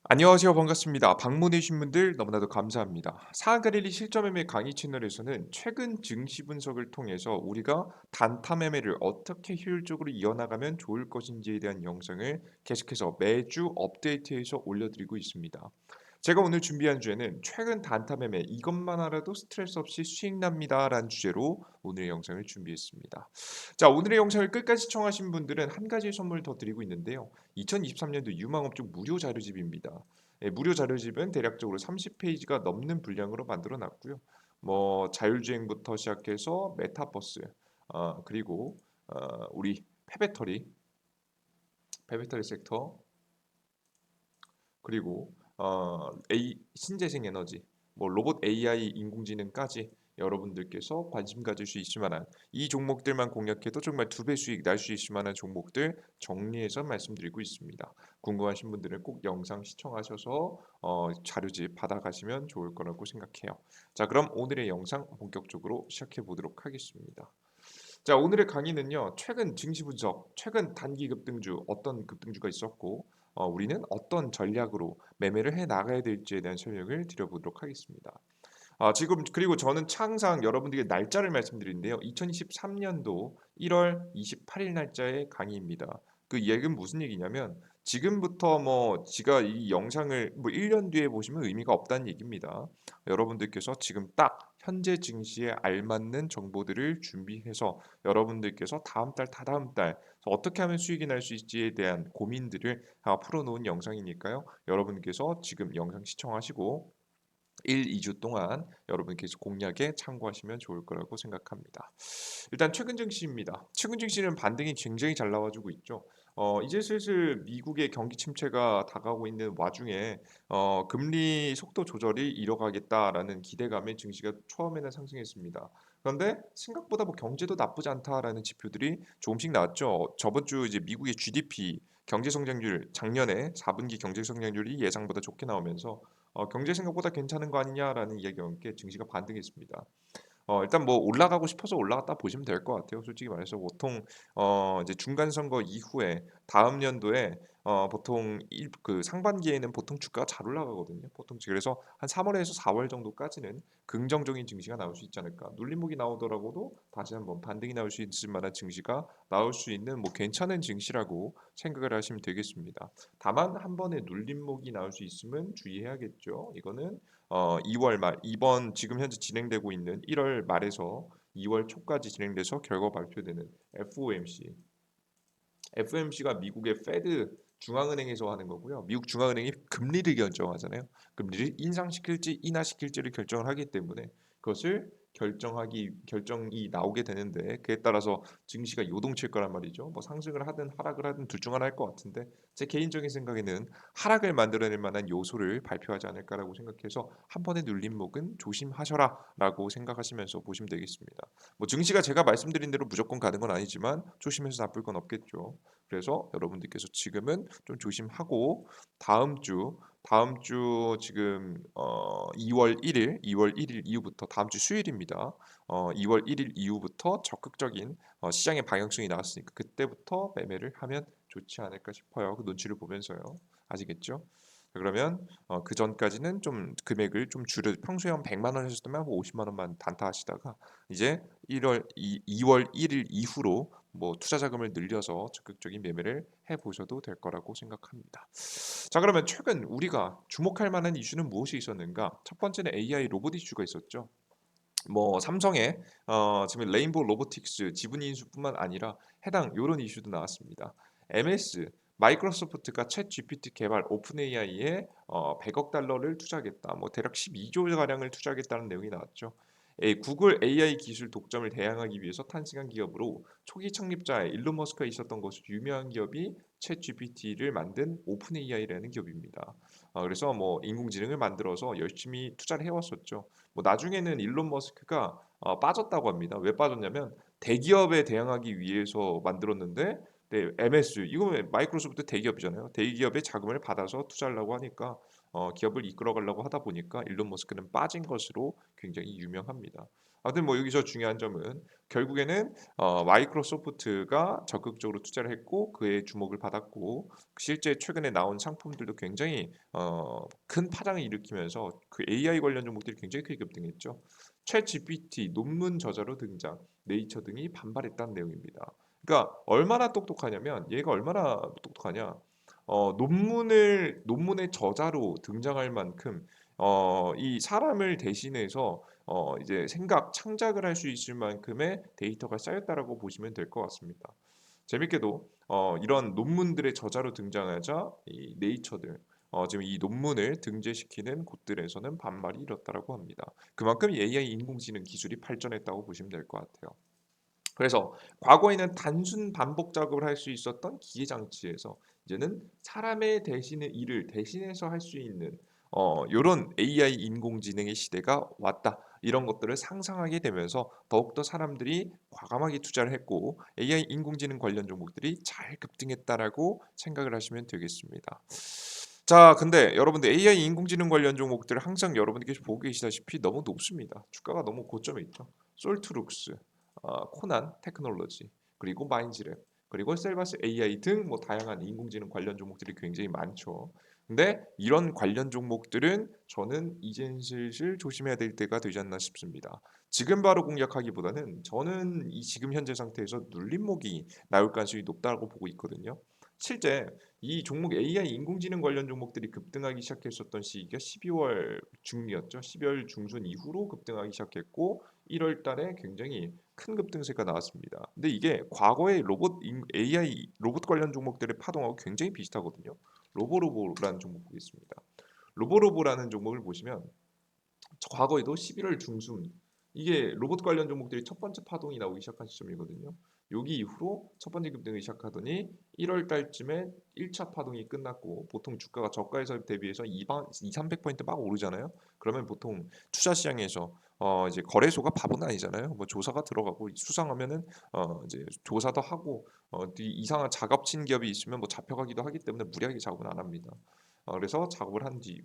안녕하세요. 반갑습니다. 방문해 주신 분들 너무나도 감사합니다. 사학갈릴리 실전매매 강의 채널에서는 최근 증시 분석을 통해서 우리가 단타 매매를 어떻게 효율적으로 이어나가면 좋을 것인지에 대한 영상을 계속해서 매주 업데이트해서 올려드리고 있습니다. 제가 오늘 준비한 주제는 최근 단타 매매 이것만 알아도 스트레스 없이 수익 납니다라는 주제로 오늘의 영상을 준비했습니다. 자, 오늘의 영상을 끝까지 시청하신 분들은 한 가지 선물 더 드리고 있는데요. 2023년도 유망업종 무료 자료집입니다. 무료 자료집은 대략적으로 30페이지가 넘는 분량으로 만들어 놨고요. 뭐 자율주행부터 시작해서 메타버스, 그리고 우리 폐배터리 섹터, 그리고 신재생 에너지, 뭐 로봇 AI 인공지능까지 여러분들께서 관심 가질 수 있을 만한 이 종목들만 공략해도 정말 두 배 수익 날 수 있을 만한 종목들 정리해서 말씀드리고 있습니다. 궁금하신 분들은 꼭 영상 시청하셔서 자료집 받아가시면 좋을 거라고 생각해요. 자, 그럼 오늘의 영상 본격적으로 시작해 보도록 하겠습니다. 자, 오늘의 강의는요. 최근 증시 분석, 최근 단기 급등주 어떤 급등주가 있었고 우리는 어떤 전략으로 매매를 해 나가야 될지에 대한 설명을 드려보도록 하겠습니다. 지금 그리고 저는 항상 여러분들에게 날짜를 말씀드리는데요. 2023년도 1월 28일 날짜의 강의입니다. 그 얘기는 무슨 얘기냐면 지금부터 뭐 지가 이 영상을 뭐 1년 뒤에 보시면 의미가 없다는 얘기입니다. 여러분들께서 지금 딱 현재 증시에 알맞는 정보들을 준비해서 여러분들께서 다음 달, 다다음 달 어떻게 하면 수익이 날 수 있지에 대한 고민들을 풀어놓은 영상이니까요. 여러분께서 지금 영상 시청하시고 1, 2주 동안 여러분께서 공략에 참고하시면 좋을 거라고 생각합니다. 일단 최근 증시입니다. 최근 증시는 반등이 굉장히 잘 나와주고 있죠. 이제 슬슬 미국의 경기 침체가 다가오고 있는 와중에 금리 속도 조절이 이뤄가겠다라는 기대감에 증시가 처음에는 상승했습니다. 그런데 생각보다 뭐 경제도 나쁘지 않다라는 지표들이 조금씩 나왔죠. 저번 주 이제 미국의 GDP 경제 성장률 작년에 4분기 경제 성장률이 예상보다 좋게 나오면서 경제 생각보다 괜찮은 거 아니냐라는 이야기와 함께 증시가 반등했습니다. 일단 뭐 올라가고 싶어서 올라갔다 보시면 될 것 같아요. 솔직히 말해서 보통 이제 중간 선거 이후에 다음 연도에 보통 그 상반기에는 보통 주가가 잘 올라가거든요. 보통 그래서 한 3월에서 4월 정도까지는 긍정적인 증시가 나올 수 있지 않을까. 눌림목이 나오더라고도 다시 한번 반등이 나올 수 있을 만한 증시가 나올 수 있는 뭐 괜찮은 증시라고 생각을 하시면 되겠습니다. 다만 한 번에 눌림목이 나올 수 있으면 주의해야겠죠. 이거는 2월 말 이번 지금 현재 진행되고 있는 1월 말에서 2월 초까지 진행돼서 결과 발표되는 FOMC. FOMC가 미국의 페드 중앙은행에서 하는 거고요. 미국 중앙은행이 금리를 결정하잖아요. 금리를 인상시킬지 인하시킬지를 결정을 하기 때문에 그것을 결정이 나오게 되는데 그에 따라서 증시가 요동칠 거란 말이죠. 뭐 상승을 하든 하락을 하든 둘 중 하나 할 것 같은데 제 개인적인 생각에는 하락을 만들어낼 만한 요소를 발표하지 않을까라고 생각해서 한 번의 눌림목은 조심하셔라라고 생각하시면서 보시면 되겠습니다. 뭐 증시가 제가 말씀드린 대로 무조건 가는 건 아니지만 조심해서 나쁠 건 없겠죠. 그래서 여러분들께서 지금은 좀 조심하고 다음 주 지금 2월 1일 이후부터 다음 주 수요일입니다. 2월 1일 이후부터 적극적인 시장의 방향성이 나왔으니까 그때부터 매매를 하면 좋지 않을까 싶어요. 그 눈치를 보면서요. 아시겠죠? 자, 그러면 그 전까지는 좀 금액을 좀 줄여 평소에 한 100만 원 하셨다면 50만 원만 단타하시다가 이제 2월 1일 이후로 뭐 투자 자금을 늘려서 적극적인 매매를 해 보셔도 될 거라고 생각합니다. 자, 그러면 최근 우리가 주목할 만한 이슈는 무엇이 있었는가? 첫 번째는 AI 로봇 이슈가 있었죠. 뭐 삼성의 지금 레인보우 로보틱스 지분 인수뿐만 아니라 해당 이런 이슈도 나왔습니다. MS 마이크로소프트가 챗 GPT 개발 오픈 AI에 100억 달러를 투자하겠다. 뭐 대략 12조 가량을 투자하겠다는 내용이 나왔죠. 구글 AI 기술 독점을 대항하기 위해서 탄생한 기업으로 초기 창립자 일론 머스크가 있었던 것으로 유명한 기업이 챗 GPT를 만든 오픈 AI라는 기업입니다. 그래서 뭐 인공지능을 만들어서 열심히 투자를 해왔었죠. 뭐 나중에는 일론 머스크가 빠졌다고 합니다. 왜 빠졌냐면 대기업에 대항하기 위해서 만들었는데 네, MS 이거 마이크로소프트 대기업이잖아요. 대기업의 자금을 받아서 투자하려고 하니까 기업을 이끌어 가려고 하다 보니까 일론 머스크는 빠진 것으로 굉장히 유명합니다. 아무튼 뭐 여기서 중요한 점은 결국에는 마이크로소프트가 적극적으로 투자를 했고 그의 주목을 받았고 실제 최근에 나온 상품들도 굉장히 큰 파장을 일으키면서 그 AI 관련 종목들이 굉장히 크게 급등했죠. 챗 GPT 논문 저자로 등장, 네이처 등이 반발했다는 내용입니다. 그러니까 얼마나 똑똑하냐면 얘가 얼마나 똑똑하냐? 논문의 저자로 등장할 만큼 이 사람을 대신해서 이제 생각 창작을 할 수 있을 만큼의 데이터가 쌓였다라고 보시면 될 것 같습니다. 재밌게도 이런 논문들의 저자로 등장하자 이 네이처들 지금 이 논문을 등재시키는 곳들에서는 반발이 일었다라고 합니다. 그만큼 AI 인공지능 기술이 발전했다고 보시면 될 것 같아요. 그래서 과거에는 단순 반복 작업을 할 수 있었던 기계 장치에서 이제는 사람의 대신의 일을 대신해서 할 수 있는 요런 AI 인공지능의 시대가 왔다. 이런 것들을 상상하게 되면서 더욱더 사람들이 과감하게 투자를 했고 AI 인공지능 관련 종목들이 잘 급등했다라고 생각을 하시면 되겠습니다. 자, 근데 여러분들 AI 인공지능 관련 종목들 항상 여러분들께서 보고 계시다시피 너무 높습니다. 주가가 너무 고점에 있죠. 솔트룩스, 코난 테크놀로지, 그리고 마인즈랩, 그리고 셀바스 AI 등 뭐 다양한 인공지능 관련 종목들이 굉장히 많죠. 근데 이런 관련 종목들은 저는 이젠 슬슬 조심해야 될 때가 되지 않나 싶습니다. 지금 바로 공략하기보다는 저는 이 지금 현재 상태에서 눌림목이 나올 가능성이 높다고 보고 있거든요. 실제 이 종목 AI 인공지능 관련 종목들이 급등하기 시작했었던 시기가 12월 중이었죠. 12월 중순 이후로 급등하기 시작했고 1월 달에 굉장히 큰 급등세가 나왔습니다. 근데 이게 과거의 AI 로봇 관련 종목들의 파동하고 굉장히 비슷하거든요. 로보로보라는 종목 보겠습니다. 로보로보라는 종목을 보시면 과거에도 11월 중순 이게 로봇 관련 종목들이 첫 번째 파동이 나오기 시작한 시점이거든요. 여기 이후로 첫 번째 급등을 시작하더니 1월 달쯤에 1차 파동이 끝났고 보통 주가가 저가에서 대비해서 300포인트 막 오르잖아요. 그러면 보통 투자 시장에서 이제 거래소가 바보는 아니잖아요. 뭐 조사가 들어가고 수상하면은 이제 조사도 하고 이상한 작업친 기업이 있으면 뭐 잡혀가기도 하기 때문에 무리하게 작업은 안 합니다. 그래서 작업을 한 뒤,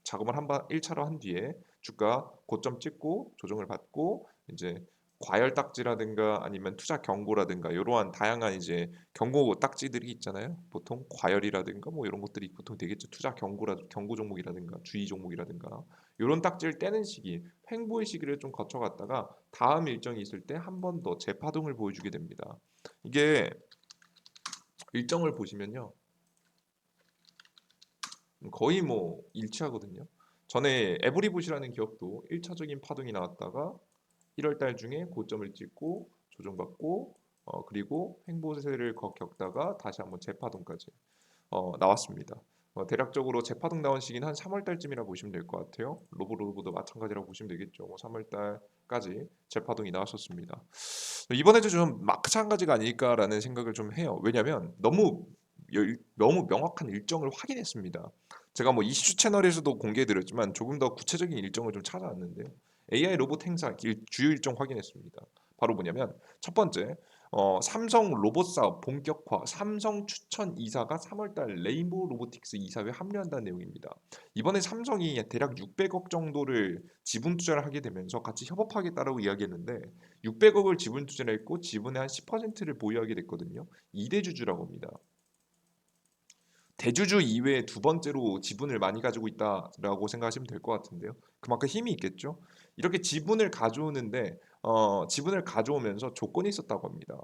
작업을 한번 1차로 한 뒤에 주가 고점 찍고 조정을 받고 이제 과열 딱지라든가 아니면 투자 경고라든가 이러한 다양한 이제 경고 딱지들이 있잖아요. 보통 과열이라든가 뭐 이런 것들이 보통 되겠죠. 투자 경고 종목이라든가 주의 종목이라든가 이런 딱지를 떼는 시기, 횡보의 시기를 좀 거쳐갔다가 다음 일정이 있을 때 한 번 더 재파동을 보여주게 됩니다. 이게 일정을 보시면요. 거의 뭐 일치하거든요. 전에 에브리봇이라는 기업도 1차적인 파동이 나왔다가 1월 달 중에 고점을 찍고 조정받고 그리고 횡보세를 겪다가 다시 한번 재파동까지 나왔습니다. 대략적으로 재파동 나온 시기는 한 3월 달쯤이라 보시면 될 것 같아요. 로보로보도 마찬가지라고 보시면 되겠죠. 3월 달까지 재파동이 나왔었습니다. 이번에도 좀 마찬가지가 아닐까라는 생각을 좀 해요. 왜냐하면 너무 명확한 일정을 확인했습니다. 제가 뭐 이슈 채널에서도 공개해드렸지만 조금 더 구체적인 일정을 좀 찾아왔는데요. AI 로봇 행사 주요 일정 확인했습니다. 바로 뭐냐면 첫 번째 삼성 로봇 사업 본격화 삼성 추천 이사가 3월달 레인보우 로보틱스 이사회에 합류한다는 내용입니다. 이번에 삼성이 대략 600억 정도를 지분 투자를 하게 되면서 같이 협업하겠다라고 이야기했는데 600억을 지분 투자를 했고 지분의 한 10%를 보유하게 됐거든요. 2대주주라고 합니다. 대주주 이외에 두 번째로 지분을 많이 가지고 있다라고 생각하시면 될 것 같은데요. 그만큼 힘이 있겠죠. 이렇게 지분을 가져오는데 지분을 가져오면서 조건이 있었다고 합니다.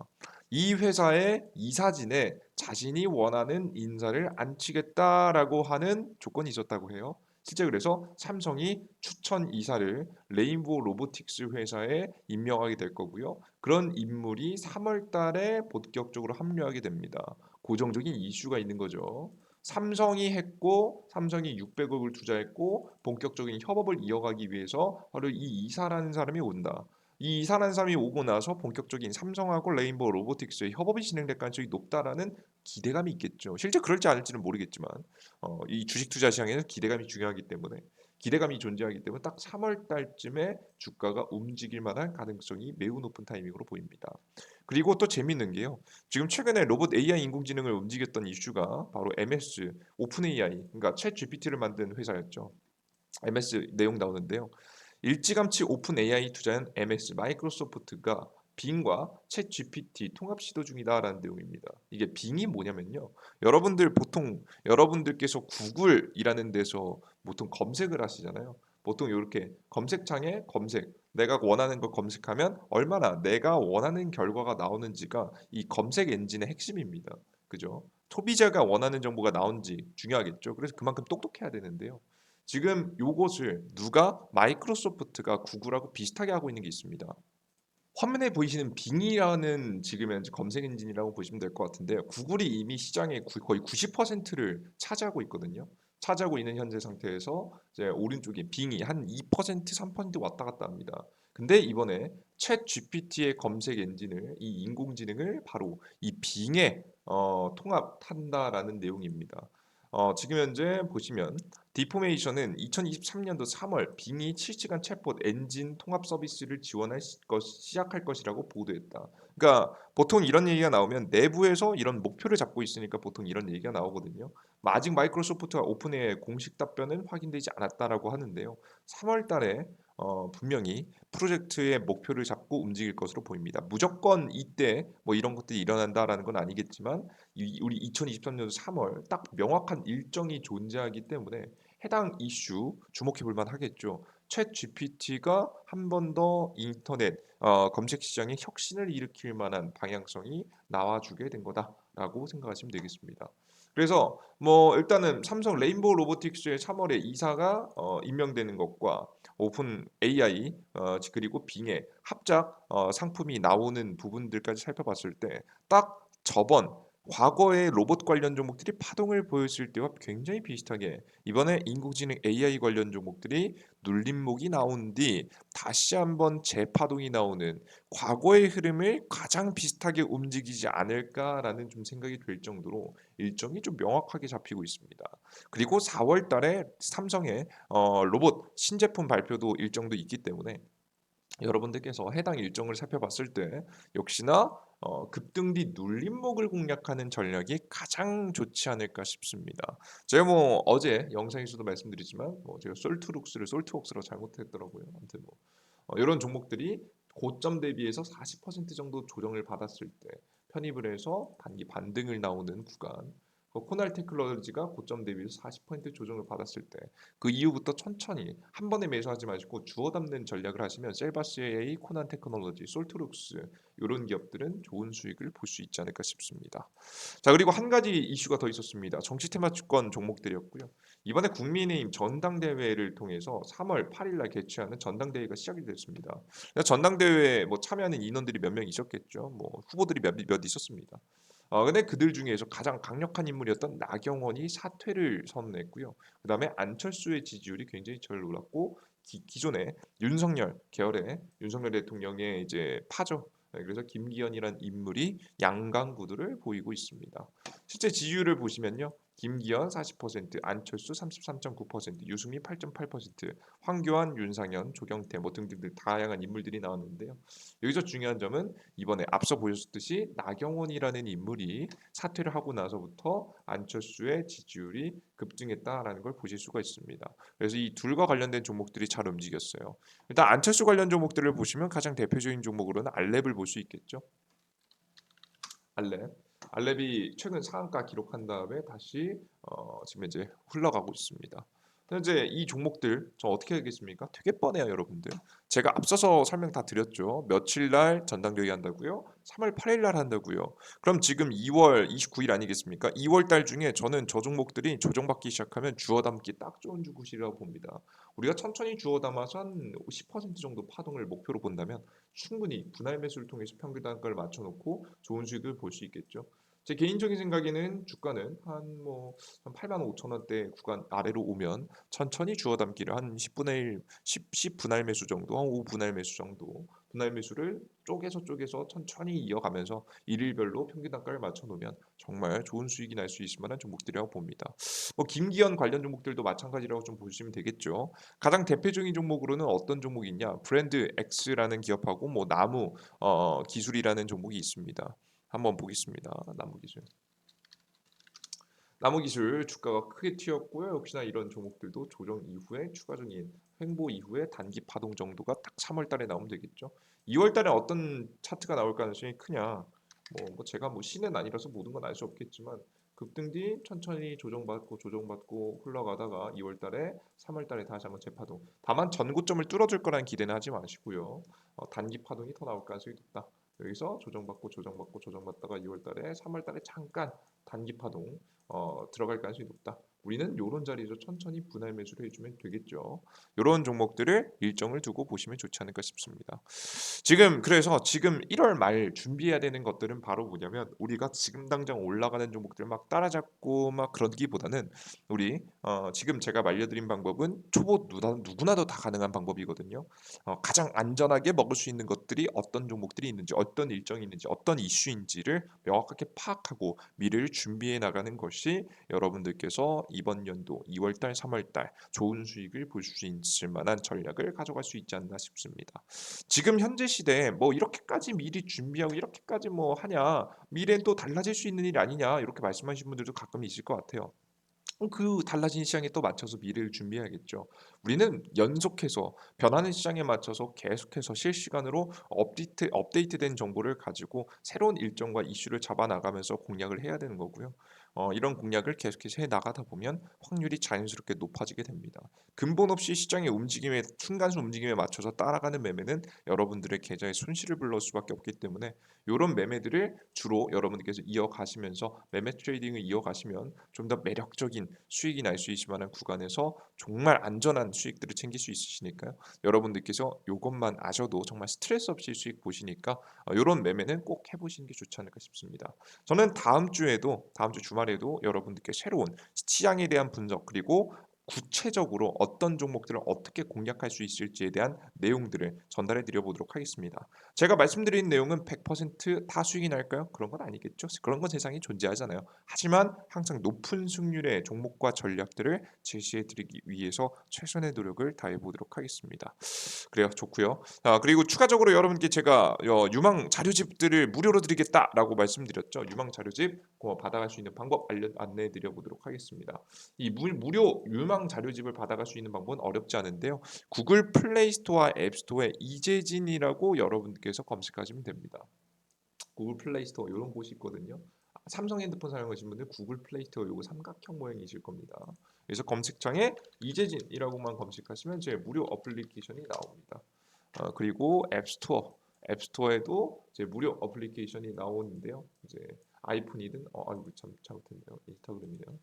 이 회사의 이사진에 자신이 원하는 인사를 안치겠다라고 하는 조건이 있었다고 해요. 실제 그래서 삼성이 추천 이사를 레인보우 로보틱스 회사에 임명하게 될 거고요. 그런 인물이 3월 달에 본격적으로 합류하게 됩니다. 고정적인 이슈가 있는 거죠. 삼성이 했고 삼성이 600억을 투자했고 본격적인 협업을 이어가기 위해서 바로 이 이사라는 사람이 온다. 이 이사라는 사람이 오고 나서 본격적인 삼성하고 레인보우 로보틱스의 협업이 진행될 가능성이 높다라는 기대감이 있겠죠. 실제 그럴지 않을지는 모르겠지만 이 주식 투자 시장에는 기대감이 중요하기 때문에 기대감이 존재하기 때문에 딱 3월 달쯤에 주가가 움직일 만한 가능성이 매우 높은 타이밍으로 보입니다. 그리고 또 재밌는 게요. 지금 최근에 로봇 AI 인공지능을 움직였던 이슈가 바로 MS 오픈 AI, 그러니까 챗 GPT를 만든 회사였죠. MS 내용 나오는데요. 일찌감치 오픈 AI 투자한 MS 마이크로소프트가 빙과 챗 GPT 통합 시도 중이다라는 내용입니다. 이게 빙이 뭐냐면요. 여러분들께서 구글이라는 데서 보통 검색을 하시잖아요. 보통 이렇게 검색창에 검색, 내가 원하는 걸 검색하면 얼마나 내가 원하는 결과가 나오는지가 이 검색 엔진의 핵심입니다. 그죠? 소비자가 원하는 정보가 나온지 중요하겠죠. 그래서 그만큼 똑똑해야 되는데요. 지금 요것을 누가 마이크로소프트가 구글하고 비슷하게 하고 있는 게 있습니다. 화면에 보이시는 빙이라는 지금 현재 검색 엔진이라고 보시면 될 것 같은데요. 구글이 이미 시장의 거의 90%를 차지하고 있거든요. 차지하고 있는 현재 상태에서 이제 오른쪽에 빙이 한 2%, 3% 왔다 갔다 합니다. 근데 이번에 챗 GPT의 검색 엔진을 이 인공지능을 바로 이 빙에 통합한다라는 내용입니다. 지금 현재 보시면 디포메이션은 2023년도 3월 빙이 실시간 챗봇 엔진 통합 서비스를 시작할 것이라고 보도했다. 그러니까 보통 이런 얘기가 나오면 내부에서 이런 목표를 잡고 있으니까 보통 이런 얘기가 나오거든요. 아직 마이크로소프트와 오픈AI의 공식 답변은 확인되지 않았다라고 하는데요. 3월 달에 분명히 프로젝트의 목표를 잡고 움직일 것으로 보입니다. 무조건 이때 뭐 이런 것들이 일어난다라는 건 아니겠지만 우리 2023년도 3월 딱 명확한 일정이 존재하기 때문에 해당 이슈 주목해 볼 만하겠죠. 챗 GPT가 한 번 더 인터넷 검색 시장에 혁신을 일으킬 만한 방향성이 나와주게 된 거다라고 생각하시면 되겠습니다. 그래서 뭐 일단은 삼성 레인보우 로보틱스의 3월에 이사가 임명되는 것과 오픈 AI 그리고 빙의 합작 상품이 나오는 부분들까지 살펴봤을 때 딱 저번 과거의 로봇 관련 종목들이 파동을 보였을 때와 굉장히 비슷하게 이번에 인공지능 AI 관련 종목들이 눌림목이 나온 뒤 다시 한번 재파동이 나오는 과거의 흐름을 가장 비슷하게 움직이지 않을까라는 좀 생각이 들 정도로 일정이 좀 명확하게 잡히고 있습니다. 그리고 4월 달에 삼성의 로봇 신제품 발표도 일정도 있기 때문에 여러분들께서 해당 일정을 살펴봤을 때 역시나 급등 뒤 눌림목을 공략하는 전략이 가장 좋지 않을까 싶습니다. 제가 뭐 어제 영상에서도 말씀드리지만 뭐 제가 솔트룩스를 솔트웍스로 잘못했더라고요. 아무튼 뭐 이런 종목들이 고점 대비해서 40% 정도 조정을 받았을 때 편입을 해서 단기 반등을 나오는 구간 코날 테크놀로지가 고점 대비해서 40% 조정을 받았을 때 그 이후부터 천천히 한 번에 매수하지 마시고 주워 담는 전략을 하시면 셀바스 AI, 코난 테크놀로지, 솔트룩스 이런 기업들은 좋은 수익을 볼 수 있지 않을까 싶습니다. 자 그리고 한 가지 이슈가 더 있었습니다. 정치 테마주권 종목들이었고요. 이번에 국민의힘 전당대회를 통해서 3월 8일 날 개최하는 전당대회가 시작이 됐습니다. 전당대회에 뭐 참여하는 인원들이 몇 명 있었겠죠. 뭐 후보들이 몇 있었습니다. 근데 그들 중에서 가장 강력한 인물이었던 나경원이 사퇴를 선언했고요. 그다음에 안철수의 지지율이 굉장히 절 올랐고 기존의 윤석열 계열의 윤석열 대통령의 이제 파죠. 네, 그래서 김기현이란 인물이 양강 구도를 보이고 있습니다. 실제 지지율을 보시면요. 김기현 40%, 안철수 33.9%, 유승민 8.8%, 황교안, 윤상현, 조경태 뭐 등등등 다양한 인물들이 나왔는데요. 여기서 중요한 점은 이번에 앞서 보셨듯이 나경원이라는 인물이 사퇴를 하고 나서부터 안철수의 지지율이 급증했다라는 걸 보실 수가 있습니다. 그래서 이 둘과 관련된 종목들이 잘 움직였어요. 일단 안철수 관련 종목들을 보시면 가장 대표적인 종목으로는 알렙을 볼 수 있겠죠. 알렙. 알렙이 최근 상한가 기록한 다음에 다시 지금 이제 흘러가고 있습니다. 현재 이 종목들 저 어떻게 하겠습니까? 되게 뻔해요, 여러분들. 제가 앞서서 설명 다 드렸죠. 며칠 날 전당대회 한다고요? 3월 8일 날 한다고요. 그럼 지금 2월 29일 아니겠습니까? 2월 달 중에 저는 저 종목들이 조정받기 시작하면 주워 담기 딱 좋은 곳이라고 봅니다. 우리가 천천히 주워 담아서 한 10% 정도 파동을 목표로 본다면 충분히 분할 매수를 통해서 평균 단가를 맞춰놓고 좋은 수익을 볼 수 있겠죠. 제 개인적인 생각에는 주가는 한 8만 5천 원대 구간 아래로 오면 천천히 주워 담기를 한 10분의 1, 10분할 매수 정도, 한 5분할 매수 정도 분할 매수를 쪼개서 천천히 이어가면서 일일별로 평균 단가를 맞춰 놓으면 정말 좋은 수익이 날 수 있을 만한 종목들이라고 봅니다. 뭐 김기현 관련 종목들도 마찬가지라고 좀 보시면 되겠죠. 가장 대표적인 종목으로는 어떤 종목이 있냐? 브랜드 X라는 기업하고 뭐 나무 기술이라는 종목이 있습니다. 한번 보겠습니다. 나무 기술. 나무 기술 주가가 크게 튀었고요. 역시나 이런 종목들도 조정 이후에 추가적인 횡보 이후에 단기 파동 정도가 딱 3월 달에 나오면 되겠죠. 2월 달에 어떤 차트가 나올 가능성이 크냐? 뭐 제가 뭐 신은 아니라서 모든 건 알 수 없겠지만 급등 뒤 천천히 조정받고 흘러가다가 2월 달에 3월 달에 다시 한번 재파동. 다만 전고점을 뚫어줄 거라는 기대는 하지 마시고요. 단기 파동이 더 나올 가능성이 높다. 여기서 조정받다가 2월 달에 3월 달에 잠깐 단기 파동 들어갈 가능성이 높다. 우리는 이런 자리에서 천천히 분할 매수를 해주면 되겠죠. 이런 종목들을 일정을 두고 보시면 좋지 않을까 싶습니다. 그래서 지금 1월 말 준비해야 되는 것들은 바로 뭐냐면 우리가 지금 당장 올라가는 종목들 막 따라잡고 막 그러기보다는 우리 지금 제가 알려드린 방법은 초보 누구나도 다 가능한 방법이거든요. 가장 안전하게 먹을 수 있는 것들이 어떤 종목들이 있는지 어떤 일정이 있는지 어떤 이슈인지를 명확하게 파악하고 미래를 준비해 나가는 것이 여러분들께서 이번 연도 2월달, 3월달 좋은 수익을 볼 수 있을 만한 전략을 가져갈 수 있지 않나 싶습니다. 지금 현재 시대에 뭐 이렇게까지 미리 준비하고 이렇게까지 뭐 하냐 미래는 또 달라질 수 있는 일 아니냐 이렇게 말씀하시는 분들도 가끔 있을 것 같아요. 그 달라진 시장에 또 맞춰서 미래를 준비해야겠죠. 우리는 연속해서 변하는 시장에 맞춰서 계속해서 실시간으로 업데이트된 정보를 가지고 새로운 일정과 이슈를 잡아 나가면서 공략을 해야 되는 거고요. 이런 공략을 계속해서 해 나가다 보면 확률이 자연스럽게 높아지게 됩니다. 근본 없이 시장의 순간순 움직임에 맞춰서 따라가는 매매는 여러분들의 계좌에 손실을 불러올 수밖에 없기 때문에 이런 매매들을 주로 여러분들께서 이어가시면서 매매 트레이딩을 이어가시면 좀 더 매력적인 수익이 날 수 있을 만한 구간에서 정말 안전한 수익들을 챙길 수 있으시니까요. 여러분들께서 이것만 아셔도 정말 스트레스 없이 수익 보시니까 이런 매매는 꼭 해보시는 게 좋지 않을까 싶습니다. 저는 다음 주 주말에도 여러분들께 새로운 시장에 대한 분석 그리고 구체적으로 어떤 종목들을 어떻게 공략할 수 있을지에 대한 내용들을 전달해 드려 보도록 하겠습니다. 제가 말씀드린 내용은 100%다 수익이 날까요? 그런 건 아니겠죠. 그런 건 세상에 존재하잖아요. 하지만 항상 높은 승률의 종목과 전략들을 제시해 드리기 위해서 최선의 노력을 다해 보도록 하겠습니다. 그래요. 좋고요. 그리고 추가적으로 여러분께 제가 유망 자료집들을 무료로 드리겠다라고 말씀드렸죠. 유망 자료집 받아갈 수 있는 방법 안내해 드려 보도록 하겠습니다. 이 무료 유망 자료집을 받아갈 수 있는 방법은 어렵지 않은데요. 구글 플레이 스토어와 앱 스토어에 이재진이라고 여러분께서 검색하시면 됩니다. 구글 플레이 스토어 이런 곳이 있거든요. 삼성 핸드폰 사용하시는 분들 구글 플레이 스토어 요거 삼각형 모양이실 겁니다. 그래서 검색창에 이재진이라고만 검색하시면 제 무료 어플리케이션이 나옵니다. 그리고 앱스토어에도 제 무료 어플리케이션이 나오는데요. 이제 아이폰이든 아이고 참 잘못했네요. 인스타그램이네요.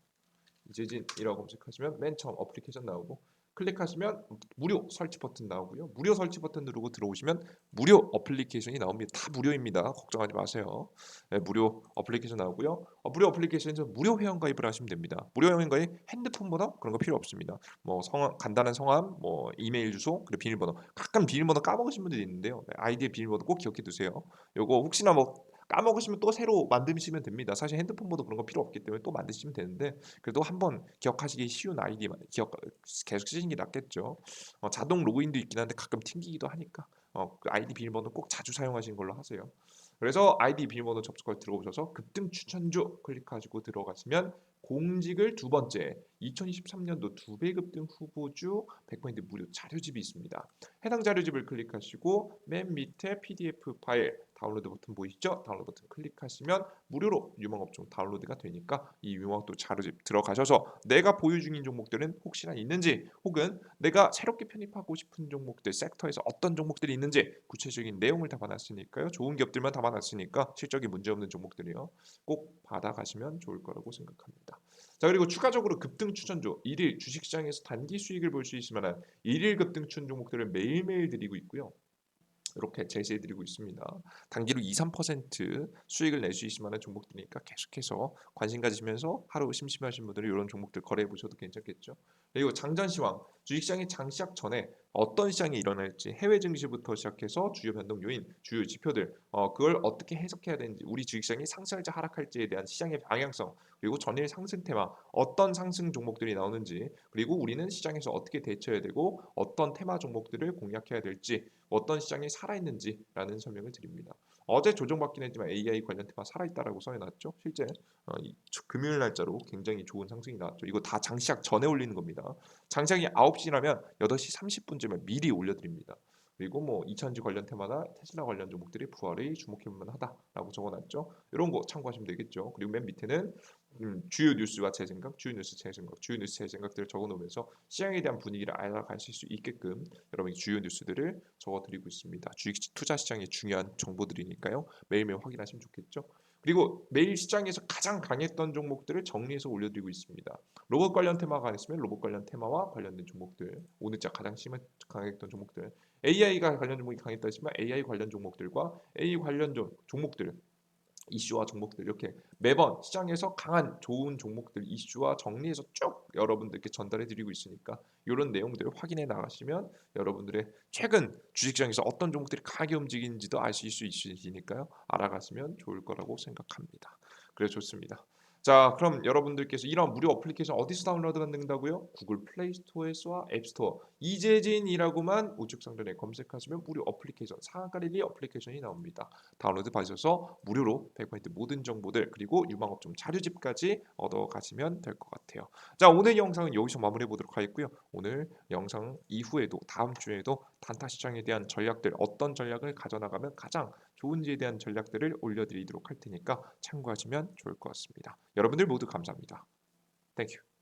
이재진이라고 검색하시면 맨 처음 어플리케이션 나오고 클릭하시면 무료 설치 버튼 나오고요. 무료 설치 버튼 누르고 들어오시면 무료 어플리케이션이 나옵니다. 다 무료입니다. 걱정하지 마세요. 네, 무료 어플리케이션 나오고요. 무료 어플리케이션에서 무료 회원 가입을 하시면 됩니다. 무료 회원 가입 핸드폰 번호 그런 거 필요 없습니다. 뭐 성함, 간단한 성함, 뭐 이메일 주소, 그리고 비밀번호. 가끔 비밀번호 까먹으신 분들이 있는데요. 네, 아이디의 비밀번호 꼭 기억해 두세요. 요거 혹시나 뭐 까먹으시면 또 새로 만드시면 됩니다. 사실 핸드폰 번호 그런 거 필요 없기 때문에 또 만드시면 되는데 그래도 한번 기억하시기 쉬운 아이디만 계속 쓰시는 게 낫겠죠. 자동 로그인도 있긴 한데 가끔 튕기기도 하니까 그 아이디 비밀번호 꼭 자주 사용하시는 걸로 하세요. 그래서 아이디 비밀번호 접속할 들어오셔서 급등 추천주 클릭하시고 들어가시면 공직을 두 번째 2023년도 2배 급등 후보주 100% 무료 자료집이 있습니다. 해당 자료집을 클릭하시고 맨 밑에 PDF 파일 다운로드 버튼 보이시죠? 다운로드 버튼 클릭하시면 무료로 유망업종 다운로드가 되니까 이 유망업종 자료집 들어가셔서 내가 보유 중인 종목들은 혹시나 있는지 혹은 내가 새롭게 편입하고 싶은 종목들 섹터에서 어떤 종목들이 있는지 구체적인 내용을 담아놨으니까요. 좋은 기업들만 담아놨으니까 실적이 문제없는 종목들이요. 꼭 받아가시면 좋을 거라고 생각합니다. 자 그리고 추가적으로 급등 추천주 일일 주식시장에서 단기 수익을 볼 수 있을 만한 일일 급등 추천 종목들을 매일매일 드리고 있고요. 이렇게 제시해드리고 있습니다. 단기로 2, 3% 수익을 낼 수 있을 만한 종목들이니까 계속해서 관심 가지시면서 하루 심심하신 분들은 이런 종목들 거래해 보셔도 괜찮겠죠. 그리고 장전 시황 주식시장이 장시작 전에 어떤 시장이 일어날지 해외 증시부터 시작해서 주요 변동 요인, 주요 지표들 그걸 어떻게 해석해야 되는지 우리 주식시장이 상승할지 하락할지에 대한 시장의 방향성 그리고 전일 상승 테마 어떤 상승 종목들이 나오는지 그리고 우리는 시장에서 어떻게 대처해야 되고 어떤 테마 종목들을 공략해야 될지 어떤 시장이 살아있는지라는 설명을 드립니다. 어제 조정받긴 했지만 AI 관련 테마 살아있다라고 써놨죠. 실제 금요일 날짜로 굉장히 좋은 상승이 나왔죠. 이거 다 장시작 전에 올리는 겁니다. 장시작이 9시라면 8시 30분쯤에 미리 올려드립니다. 그리고 뭐 2차전지 관련 테마나 테슬라 관련 종목들이 부활이 주목해볼 만하다라고 적어놨죠. 이런 거 참고하시면 되겠죠. 그리고 맨 밑에는 주요 뉴스와 제 생각, 주요 뉴스 제 생각, 주요 뉴스 제 생각들을 적어놓으면서 시장에 대한 분위기를 알아가실 수 있게끔 여러분이 주요 뉴스들을 적어드리고 있습니다. 주식 투자 시장의 중요한 정보들이니까요. 매일매일 확인하시면 좋겠죠. 그리고 매일 시장에서 가장 강했던 종목들을 정리해서 올려드리고 있습니다. 로봇 관련 테마가 있으면 로봇 관련 테마와 관련된 종목들, 오늘자 가장 심한 강했던 종목들, AI가 관련 종목이 강했다 했지만 AI 관련 종목들과 AI 관련 종목들 이슈와 종목들 이렇게 매번 시장에서 강한 좋은 종목들 이슈와 정리해서 쭉 여러분들께 전달해 드리고 있으니까 이런 내용들을 확인해 나가시면 여러분들의 최근 주식시장에서 어떤 종목들이 강하게 움직이는지도 아실 수 있으니까요. 알아가시면 좋을 거라고 생각합니다. 그래 좋습니다. 자, 그럼 여러분들께서 이런 무료 어플리케이션 어디서 다운로드 받는다고요? 구글 플레이 스토어에서 앱스토어 이재진이라고만 우측 상단에 검색하시면 무료 어플리케이션 사가리리 어플리케이션이 나옵니다. 다운로드 받으셔서 무료로 100% 모든 정보들 그리고 유망업종 자료집까지 얻어가시면 될 것 같아요. 자, 오늘 영상은 여기서 마무리해 보도록 하겠고요. 오늘 영상 이후에도 다음 주에도 단타 시장에 대한 전략들 어떤 전략을 가져나가면 가장 좋은지에 대한 전략들을 올려드리도록 할 테니까 참고하시면 좋을 것 같습니다. 여러분들 모두 감사합니다. 땡큐.